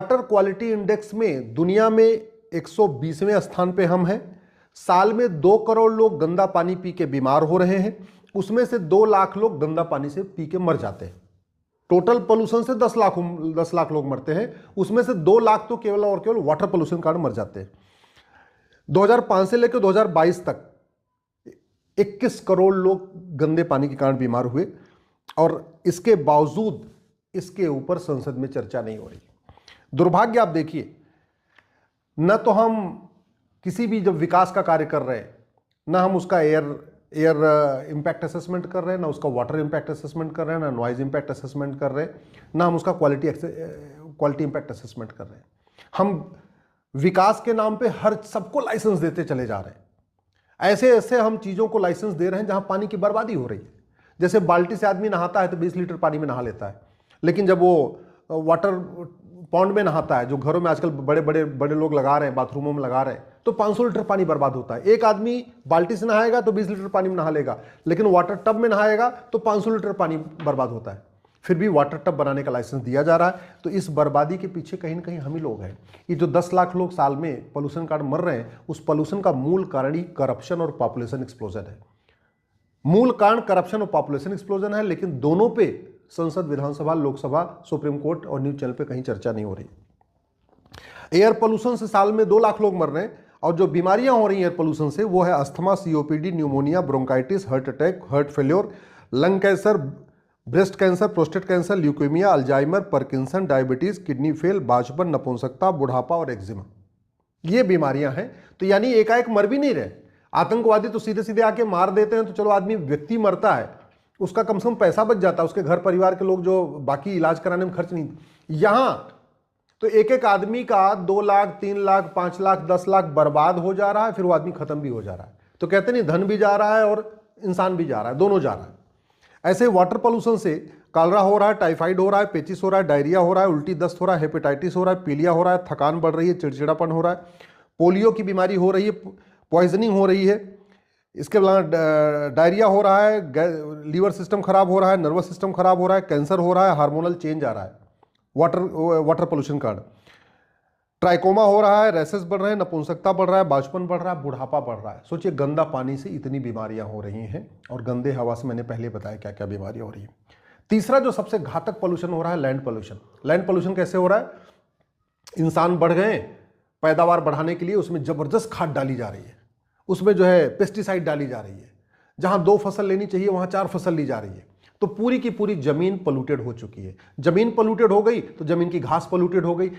Water quality index में दुनिया में 120वें स्थान पे हम हैं। साल में 2 करोड़ लोग गंदा पानी पी के बीमार हो रहे हैं, उसमें से 2 लाख लोग गंदा पानी से पी के मर जाते हैं। टोटल पोल्यूशन से 10 लाख लोग मरते हैं, उसमें से 2 लाख तो केवल और केवल वाटर पोल्यूशन के कारण मर जाते हैं। 2005 से लेकर 2022 तक 21 करोड़ लोग गंदे पानी के कारण बीमार हुए और इसके बावजूद इसके ऊपर संसद में चर्चा नहीं हो रही। दुर्भाग्य आप देखिए, न तो हम किसी भी जब विकास का कार्य कर रहे हैं, ना हम उसका एयर इम्पैक्ट असेसमेंट कर रहे हैं, ना उसका वाटर इम्पैक्ट असेसमेंट कर रहे हैं, ना नॉइज इम्पैक्ट असेसमेंट कर रहे हैं, ना हम उसका क्वालिटी इम्पैक्ट असेसमेंट कर रहे हैं। हम विकास के नाम पे हर सबको लाइसेंस देते चले जा रहे हैं। ऐसे ऐसे हम चीज़ों को लाइसेंस दे रहे हैं जहां पानी की बर्बादी हो रही है। जैसे बाल्टी से आदमी नहाता है तो 20 लीटर पानी में नहा लेता है, लेकिन जब वो वाटर पॉन्ड में नहाता है, जो घरों में आजकल बड़े बड़े बड़े लोग लगा रहे हैं, बाथरूमों में लगा रहे हैं, तो 500 लीटर पानी बर्बाद होता है। एक आदमी बाल्टी से नहाएगा तो 20 लीटर पानी में नहा लेगा, लेकिन वाटर टब में नहाएगा तो 500 लीटर पानी बर्बाद होता है। फिर भी वाटर टब बनाने का लाइसेंस दिया जा रहा है। तो इस बर्बादी के पीछे कहीं ना कहीं हम ही लोग हैं। ये जो 10 लाख लोग साल में पोल्यूशन कारण मर रहे हैं, उस पोल्यूशन का मूल कारण ही करप्शन और पॉपुलेशन एक्सप्लोजन है। मूल कारण करप्शन और पॉपुलेशन एक्सप्लोजन है, लेकिन दोनों पे संसद, विधानसभा, लोकसभा, सुप्रीम कोर्ट और न्यूज चैनल पे कहीं चर्चा नहीं हो रही। एयर पोल्यूशन से साल में 2 लाख लोग मर रहे हैं और जो बीमारियां हो रही हैं एयर पोल्यूशन से वो है asthma, COPD, pneumonia, bronchitis, heart attack, heart failure, lung cancer, breast cancer, prostate cancer, leukaemia, Alzheimer, Parkinson, diabetes, kidney fail, बांझपन, नपुंसकता, बुढ़ापा और एक्जिमा। ये बीमारियां हैं। तो यानी एकाएक मर भी नहीं रहे। आतंकवादी तो सीधे सीधे आके मार देते हैं, तो चलो आदमी, व्यक्ति मरता है, उसका कम से कम पैसा बच जाता है, उसके घर परिवार के लोग जो बाकी इलाज कराने में खर्च नहीं। यहां तो एक एक आदमी का 2 लाख, 3 लाख, 5 लाख, 10 लाख बर्बाद हो जा रहा है, फिर वो आदमी खत्म भी हो जा रहा है। तो कहते नहीं, धन भी जा रहा है और इंसान भी जा रहा है, दोनों जा रहा है। ऐसे वाटर पोल्यूशन से कॉलरा हो रहा है, टाइफाइड हो रहा है, पेचिस हो रहा है, डायरिया हो रहा है, उल्टी दस्त हो रहा है, हेपेटाइटिस हो रहा है, पीलिया हो रहा है, थकान बढ़ रही है, चिड़चिड़ापन हो रहा है, पोलियो की बीमारी हो रही है, पॉइजनिंग हो रही है, इसके अलावा डायरिया हो रहा है, लीवर सिस्टम खराब हो रहा है, नर्वस सिस्टम खराब हो रहा है, कैंसर हो रहा है, हार्मोनल चेंज आ रहा है वाटर पोल्यूशन कारण, ट्राइकोमा हो रहा है, रैसेस बढ़ रहे हैं, नपुंसकता बढ़ रहा है, बांझपन बढ़ रहा है, बुढ़ापा बढ़ रहा है। सोचिए, गंदा पानी से इतनी बीमारियां हो रही हैं और गंदे हवा से मैंने पहले बताया क्या क्या बीमारियां हो रही हैं। तीसरा जो सबसे घातक पोल्यूशन हो रहा है, लैंड पोल्यूशन। लैंड पोल्यूशन कैसे हो रहा है? इंसान बढ़ गए, पैदावार बढ़ाने के लिए उसमें जबरदस्त खाद डाली जा रही है, उसमें जो है पेस्टिसाइड डाली जा रही है, जहां 2 फसल लेनी चाहिए वहां 4 फसल ली जा रही है। तो पूरी की पूरी जमीन पोल्यूटेड हो चुकी है। जमीन पोल्यूटेड हो गई तो जमीन की घास पोल्यूटेड हो गई,